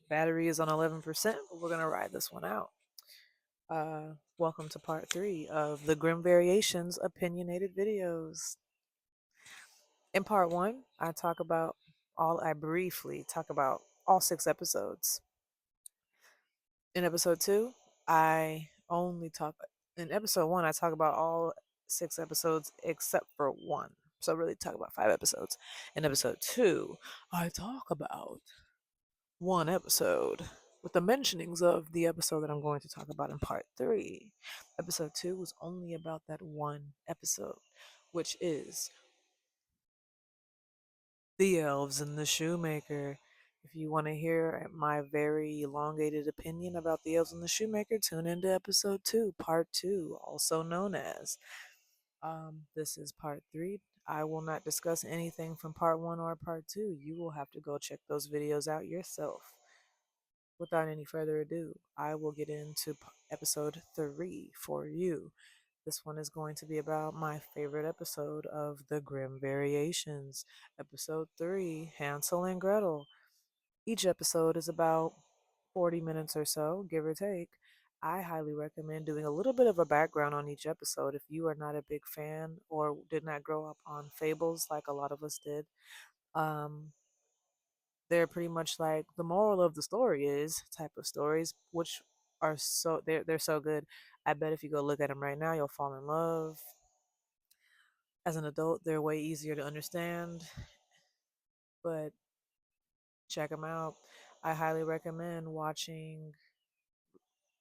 Battery is on 11%, but we're going to ride this one out. Welcome to part 3 of the Grimm Variations opinionated videos. In part 1, I briefly talk about all 6 episodes. In episode 2, I only talk, in episode 1, I talk about all 6 episodes except for one. So I really talk about 5 episodes. In episode 2, I talk about one episode with the mentionings of the episode that I'm going to talk about in part 3. Episode 2 was only about that one episode, which is The Elves and the Shoemaker. If you want to hear my very elongated opinion about The Elves and the Shoemaker, tune into episode 2, part 2, also known as. This is part 3. I will not discuss anything from part 1 or part 2. You will have to go check those videos out yourself. Without any further ado, I will get into episode 3 for you. This one is going to be about my favorite episode of the Grimm Variations. Episode 3, Hansel and Gretel. Each episode is about 40 minutes or so, give or take. I highly recommend doing a little bit of a background on each episode if you are not a big fan or did not grow up on fables like a lot of us did. Um, they're pretty much like the moral of the story is type of stories, which are they're so good. I bet if you go look at them right now, you'll fall in love. As an adult, they're way easier to understand, but check them out. I highly recommend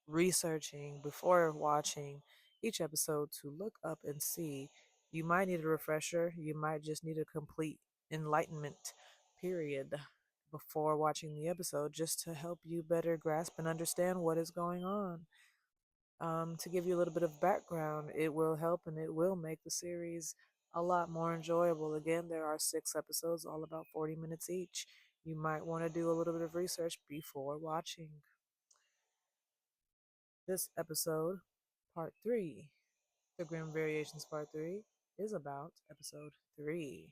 researching before watching each episode to look up and see. You might need a refresher, you might just need a complete enlightenment period before watching the episode just to help you better grasp and understand what is going on. To give you a little bit of background, it will help and it will make the series a lot more enjoyable. Again, there are 6 episodes, all about 40 minutes each. You might want to do a little bit of research before watching. This episode, part 3, the Grimm Variations part 3, is about episode 3.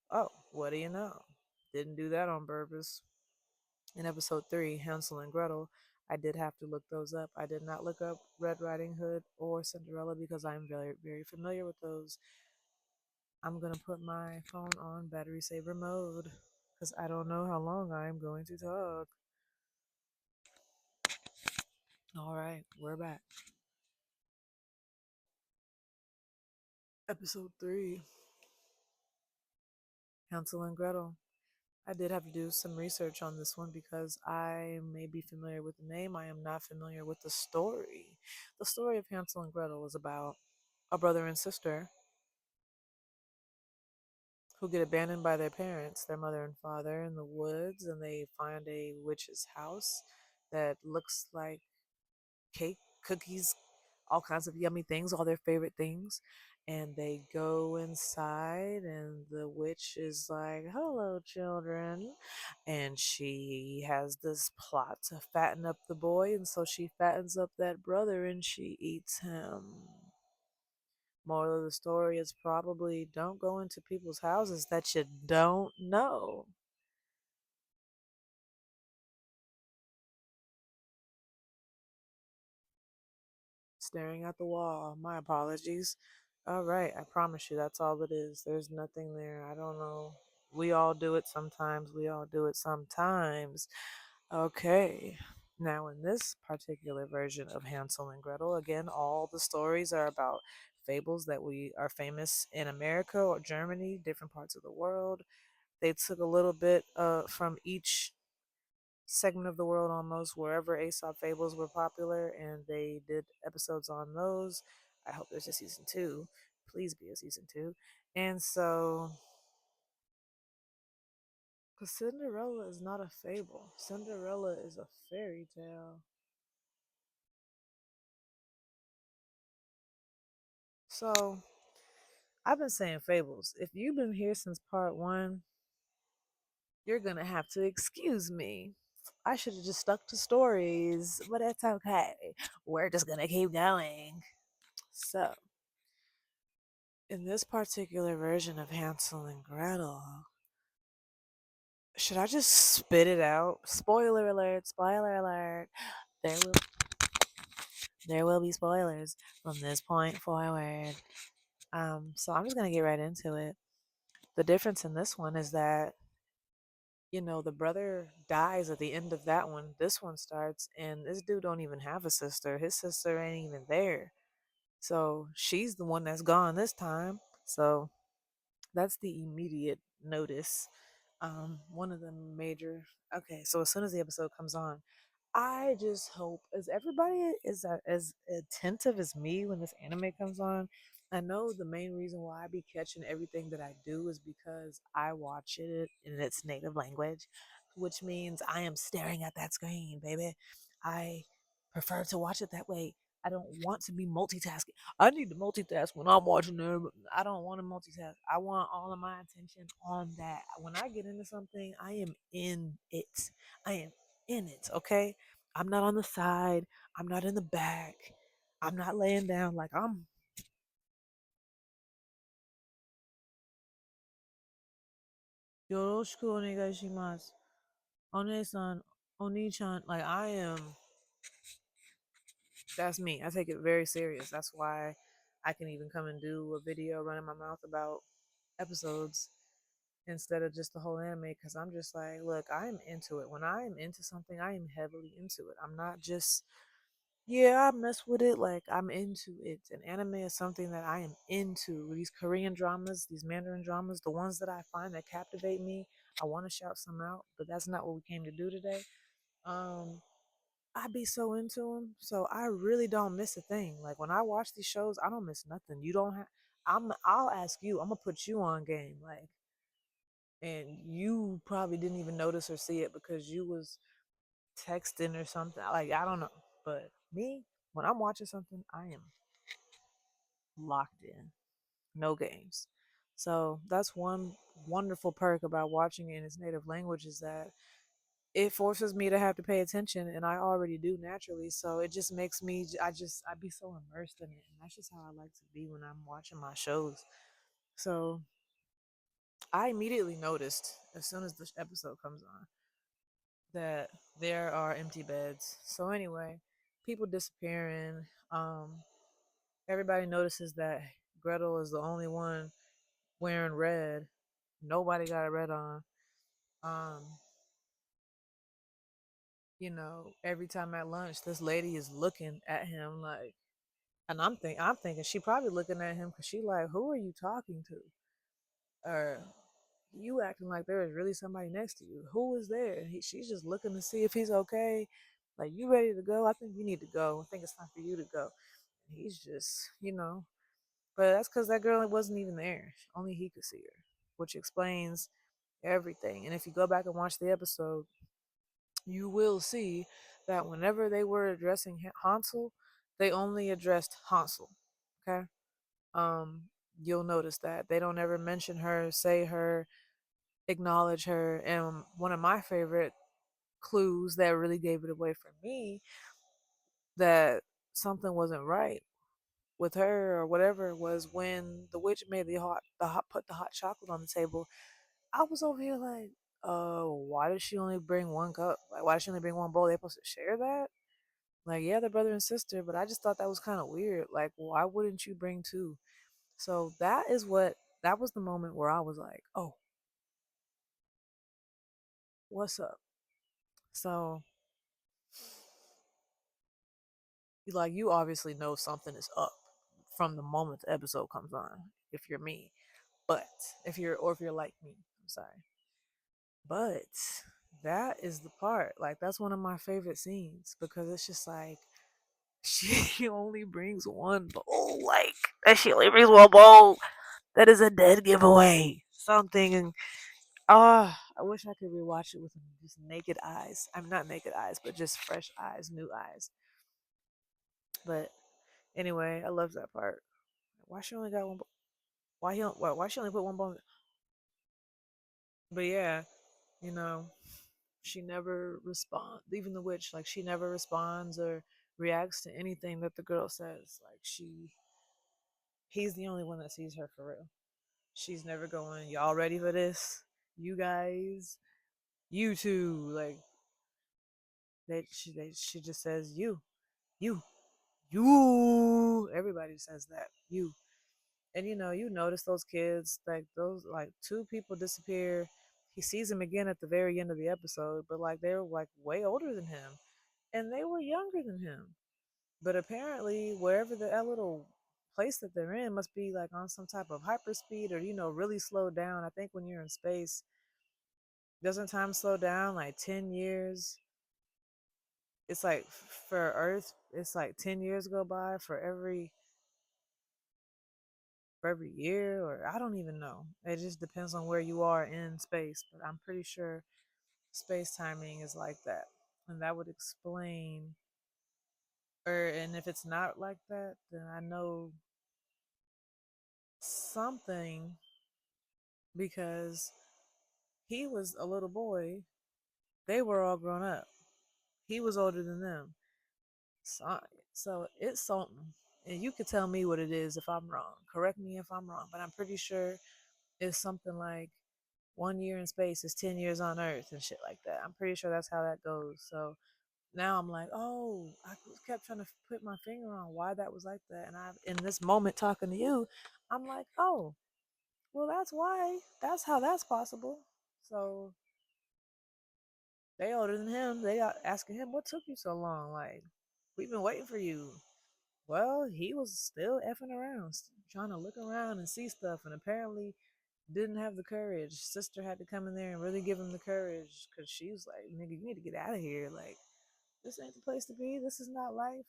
Oh, what do you know? Didn't do that on purpose. In episode 3, Hansel and Gretel, I did have to look those up. I did not look up Red Riding Hood or Cinderella because I'm very, very familiar with those. I'm going to put my phone on battery saver mode because I don't know how long I'm going to talk. All right, we're back. Episode 3, Hansel and Gretel. I did have to do some research on this one because I may be familiar with the name. I am not familiar with the story. The story of Hansel and Gretel is about a brother and sister who get abandoned by their parents, their mother and father, in the woods, and they find a witch's house that looks like cake, cookies, all kinds of yummy things, all their favorite things. And they go inside, and the witch is like, "Hello, children." And she has this plot to fatten up the boy, and so she fattens up that brother and she eats him. Moral of the story is probably don't go into people's houses that you don't know. Staring at the wall. My apologies. All right, I promise you that's all it is. There's nothing there. I don't know. We all do it sometimes. We all do it sometimes. Okay. Now, in this particular version of Hansel and Gretel, again, all the stories are about fables that we are famous in America or Germany, different parts of the world. They took a little bit from each segment of the world almost wherever Aesop fables were popular, and they did episodes on those. I hope there's a season 2. Please be a season 2. And so, because Cinderella is not a fable, Cinderella is a fairy tale. So, I've been saying fables. If you've been here since part 1, you're gonna have to excuse me. I should have just stuck to stories, but it's okay. We're just gonna keep going. So, in this particular version of Hansel and Gretel, Should I just spit it out? Spoiler alert, spoiler alert. There will there will be spoilers from this point forward. So I'm just gonna get right into it. The difference in this one is that, the brother dies at the end of that one. This one starts, and this dude don't even have a sister. His sister ain't even there. So she's the one that's gone this time. So that's the immediate notice. One of the major. Okay, so as soon as the episode comes on, I just hope as everybody is as attentive as me when this anime comes on. I know the main reason why I be catching everything that I do is because I watch it in its native language, which means I am staring at that screen, baby. I prefer to watch it that way. I don't want to be multitasking. I need to multitask when I'm watching it. I don't want to multitask. I want all of my attention on that. When I get into something, I am in it. I am in it, okay? I'm not on the side. I'm not in the back. I'm not laying down like I'm. よろしくお願いします. One-san, Oni-chan, like I am. That's me. I take it very serious. That's why I can even come and do a video running my mouth about episodes instead of just the whole anime, because I'm just like, look, I'm into it. When I am into something, I am heavily into it. I'm not just, yeah, I mess with it. Like, I'm into it. And anime is something that I am into. These Korean dramas, these Mandarin dramas, the ones that I find that captivate me, I want to shout some out, but that's not what we came to do today. Um, I be so into them, so I really don't miss a thing. Like when I watch these shows, I don't miss nothing. You don't have. I'll ask you. I'm gonna put you on game. Like, and you probably didn't even notice or see it because you was texting or something. Like I don't know, but me, when I'm watching something, I am locked in. No games. So that's one wonderful perk about watching it in its native language is that it forces me to have to pay attention, and I already do naturally. So it just makes me. I be so immersed in it, and that's just how I like to be when I'm watching my shows. So I immediately noticed as soon as the episode comes on that there are empty beds. So anyway, people disappearing. Everybody notices that Gretel is the only one wearing red. Nobody got a red on. Um, every time at lunch, this lady is looking at him like, and I'm thinking she probably looking at him because she like, who are you talking to? Or you acting like there is really somebody next to you. Who is there? She's just looking to see if he's okay. Like, you ready to go? I think you need to go. I think it's time for you to go. And he's just, but that's because that girl wasn't even there. Only he could see her, which explains everything. And if you go back and watch the episode, you will see that whenever they were addressing Hansel, they only addressed Hansel. Okay. Um, you'll notice that they don't ever mention her, say her, acknowledge her. And one of my favorite clues that really gave it away for me that something wasn't right with her or whatever was when the witch made put the hot chocolate on the table. I was over here like, why did she only bring one cup? Like, why did she only bring one bowl? They supposed to share that? Like, yeah, they're brother and sister, but I just thought that was kind of weird. Like, why wouldn't you bring two? So that was the moment where I was like, oh, what's up? So, like, you obviously know something is up from the moment the episode comes on, if you're me. But if you're like me, I'm sorry. But that is the part. Like, that's one of my favorite scenes because it's just like, she only brings one bowl. Like, that she only brings one bowl. That is a dead giveaway. Something. I wish I could rewatch it with just naked eyes. I'm not naked eyes, but just fresh eyes, new eyes. But anyway, I love that part. Why she only got one? Why she only put one bone? But yeah, you know, she never responds. Even the witch, like she never responds or reacts to anything that the girl says. Like he's the only one that sees her for real. She's never going, y'all ready for this? You guys? You too. Like she just says you, you. Everybody says that. You. And you notice those kids, like those like two people disappear. He sees them again at the very end of the episode, but like they're like way older than him. And they were younger than him. But apparently wherever that little place that they're in must be like on some type of hyperspeed or really slowed down. I think when you're in space, doesn't time slow down like 10 years? It's like for Earth, it's like 10 years go by for every year, or I don't even know. It just depends on where you are in space, but I'm pretty sure space timing is like that. And that would explain, and if it's not like that, then I know something, because he was a little boy. They were all grown up. He was older than them. So, so it's something. And you could tell me what it is if I'm wrong. Correct me if I'm wrong, but I'm pretty sure it's something like 1 year in space is 10 years on Earth and shit like that. I'm pretty sure that's how that goes. So now I'm like, oh, I kept trying to put my finger on why that was like that. And in this moment talking to you, I'm like, oh, well, that's why. That's how that's possible. So they older than him. They are asking him, what took you so long? Like, we've been waiting for you. Well, he was still effing around, trying to look around and see stuff, and apparently didn't have the courage. Sister had to come in there and really give him the courage, because she was like, nigga, you need to get out of here. Like, this ain't the place to be. This is not life.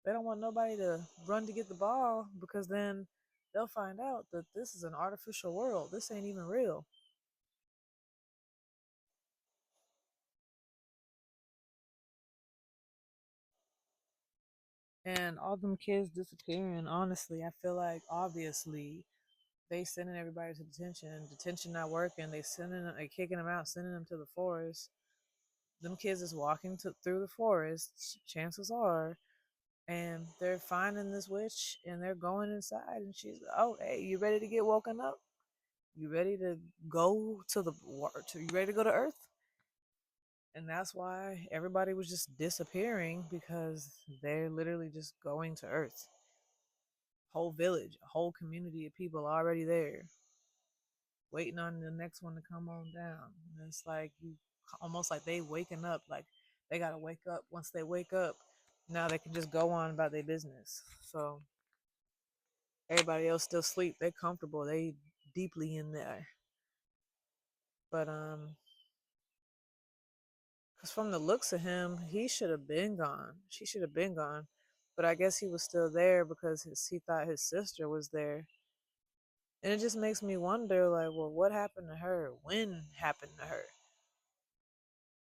They don't want nobody to run to get the ball, because then they'll find out that this is an artificial world. This ain't even real. And all them kids disappearing, honestly, I feel like obviously they sending everybody to detention. Detention not working. They kicking them out, sending them to the forest. Them kids is walking through the forest. Chances are, and they're finding this witch, and they're going inside, and she's, oh, hey, you ready to get woken up? You ready to go to the you ready to go to Earth? And that's why everybody was just disappearing, because they're literally just going to Earth. Whole village, a whole community of people already there, waiting on the next one to come on down. And it's like you almost like they waking up, like they gotta wake up. Once they wake up, now they can just go on about their business. So everybody else still sleep. They comfortable. They deeply in there. But cause from the looks of him, he should have been gone. She should have been gone. But I guess he was still there because he thought his sister was there. And it just makes me wonder, like, well, what happened to her? When happened to her?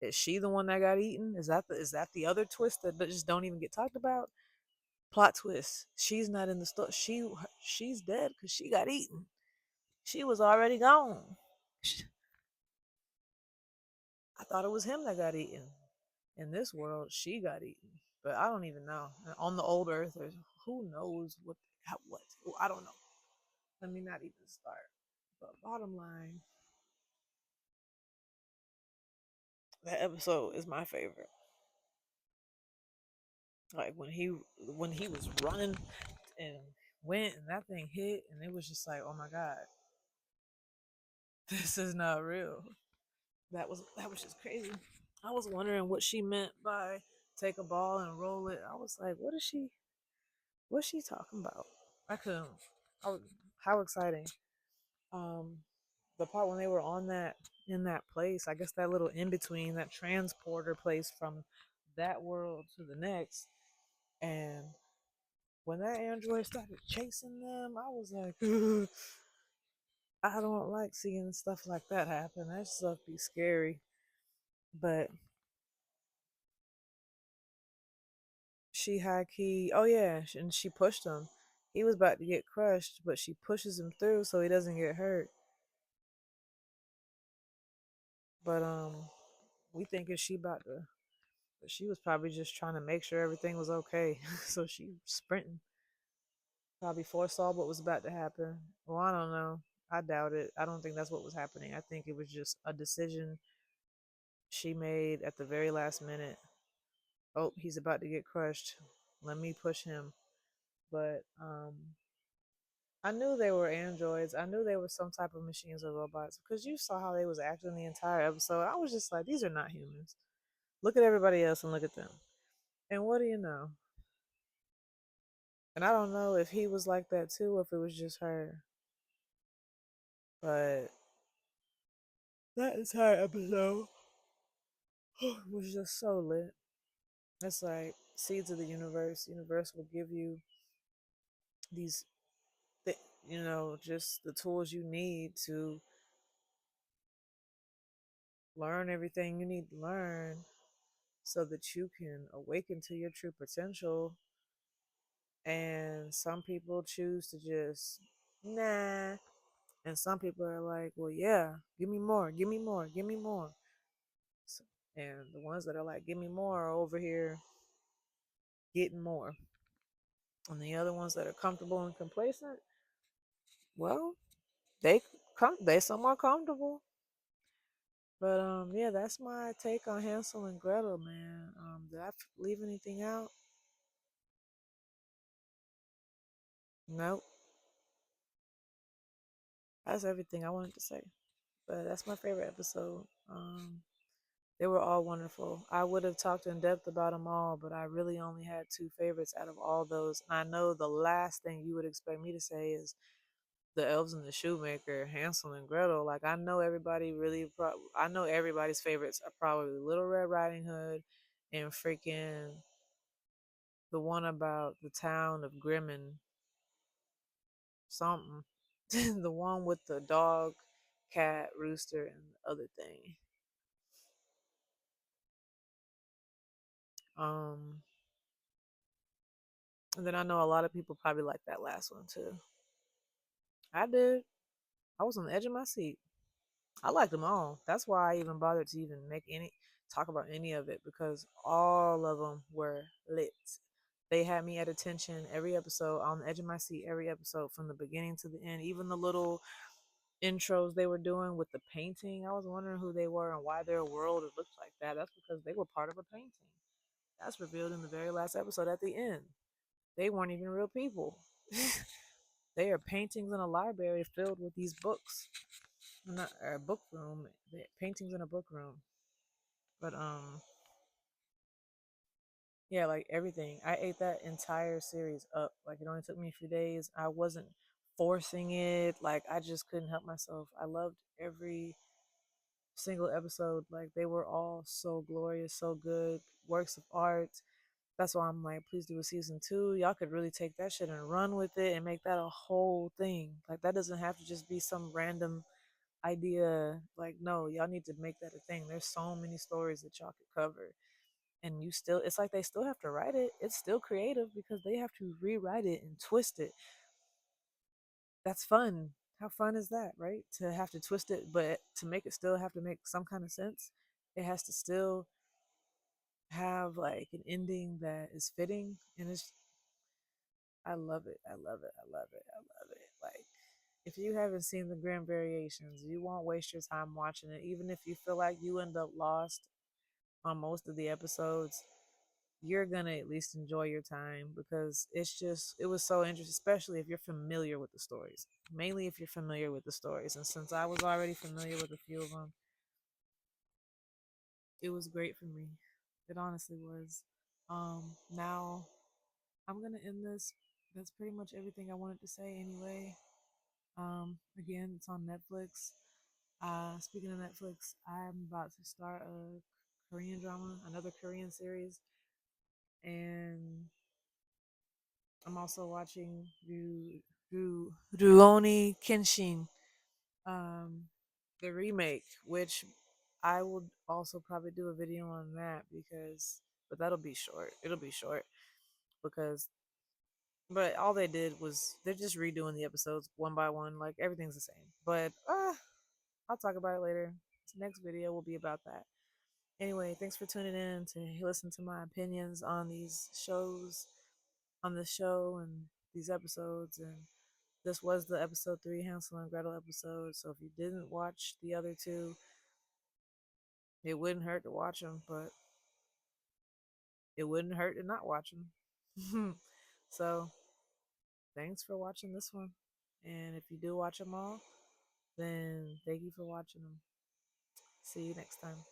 Is she the one that got eaten? Is that the other twist that just don't even get talked about? Plot twist. She's not in the store. She's dead because she got eaten. She was already gone. I thought it was him that got eaten. In this world, she got eaten. But I don't even know. On the old Earth, who knows what? I don't know. Let me not even start. But bottom line, that episode is my favorite. Like when he was running and went and that thing hit, and it was just like, oh my god, this is not real. That was just crazy. I was wondering what she meant by take a ball and roll it. I was like, what's she talking about? I couldn't. How exciting. Um, the part when they were on that in that place, I guess that little in between, that transporter place from that world to the next, and when that android started chasing them, I was like, I don't like seeing stuff like that happen. That stuff be scary. But she high key, oh yeah, and she pushed him. He was about to get crushed, but she pushes him through so he doesn't get hurt. But we thinking she about to, but she was probably just trying to make sure everything was okay. So she sprinting, probably foresaw what was about to happen. Well, I don't know. I doubt it. I don't think that's what was happening. I think it was just a decision she made at the very last minute. Oh, he's about to get crushed. Let me push him. But I knew they were androids. I knew they were some type of machines or robots because you saw how they was acting the entire episode. I was just like, these are not humans. Look at everybody else and look at them. And what do you know? And I don't know if he was like that too, or if it was just her. But that entire episode was just so lit. It's like seeds of the universe. Universe will give you these, just the tools you need to learn everything you need to learn so that you can awaken to your true potential. And some people choose to just, nah. And some people are like, well, yeah, give me more, give me more, give me more. So, and the ones that are like, give me more are over here getting more. And the other ones that are comfortable and complacent, well, they they somewhat comfortable. But yeah, that's my take on Hansel and Gretel, man. Did I leave anything out? Nope. That's everything I wanted to say. But that's my favorite episode. They were all wonderful. I would have talked in depth about them all, but I really only had two favorites out of all those. And I know the last thing you would expect me to say is the elves and the shoemaker, Hansel and Gretel. Like I know everybody really, I know everybody's favorites are probably Little Red Riding Hood and freaking the one about the town of Grimmin something. The one with the dog, cat, rooster, and the other thing. Um, and then I know a lot of people probably like that last one too. I did. I was on the edge of my seat. I liked them all. That's why I even bothered to even make any talk about any of it because all of them were lit. They had me at attention every episode, on the edge of my seat every episode from the beginning to the end. Even the little intros they were doing with the painting, I was wondering who they were and why their world looked like that. That's because they were part of a painting. That's revealed in the very last episode at the end. They weren't even real people. They are paintings in a library filled with these books. Not a book room. Paintings in a book room. But yeah, like everything. I ate that entire series up. Like it only took me a few days. I wasn't forcing it. Like I just couldn't help myself. I loved every single episode. Like they were all so glorious, so good, works of art. That's why I'm like, please do a season two. Y'all could really take that shit and run with it and make that a whole thing. Like that doesn't have to just be some random idea. Like no, y'all need to make that a thing. There's so many stories that y'all could cover. And you still, it's like they still have to write it. It's still creative because they have to rewrite it and twist it. That's fun. How fun is that, right? To have to twist it, but to make it still have to make some kind of sense. It has to still have like an ending that is fitting. And it's, I love it. I love it. I love it. I love it. Like, if you haven't seen the Grimm Variations, you won't waste your time watching it. Even if you feel like you end up lost on most of the episodes, you're gonna at least enjoy your time because it was so interesting, especially if you're familiar with the stories. Mainly if you're familiar with the stories. And since I was already familiar with a few of them, it was great for me. It honestly was. Now I'm gonna end this. That's pretty much everything I wanted to say anyway. Again, it's on Netflix. Speaking of Netflix, I'm about to start a Korean drama, another Korean series, and I'm also watching Rurouni Kenshin, um, the remake, which I will also probably do a video on that because, but that'll be short. It'll be short because, but all they did was they're just redoing the episodes one by one, like everything's the same. But I'll talk about it later. This next video will be about that. Anyway, thanks for tuning in to listen to my opinions on these shows, on the show and these episodes. And this was the episode 3 Hansel and Gretel episode. So if you didn't watch the other two, It wouldn't hurt to watch them, but it wouldn't hurt to not watch them. So, thanks for watching this one. And if you do watch them all, then thank you for watching them. See you next time.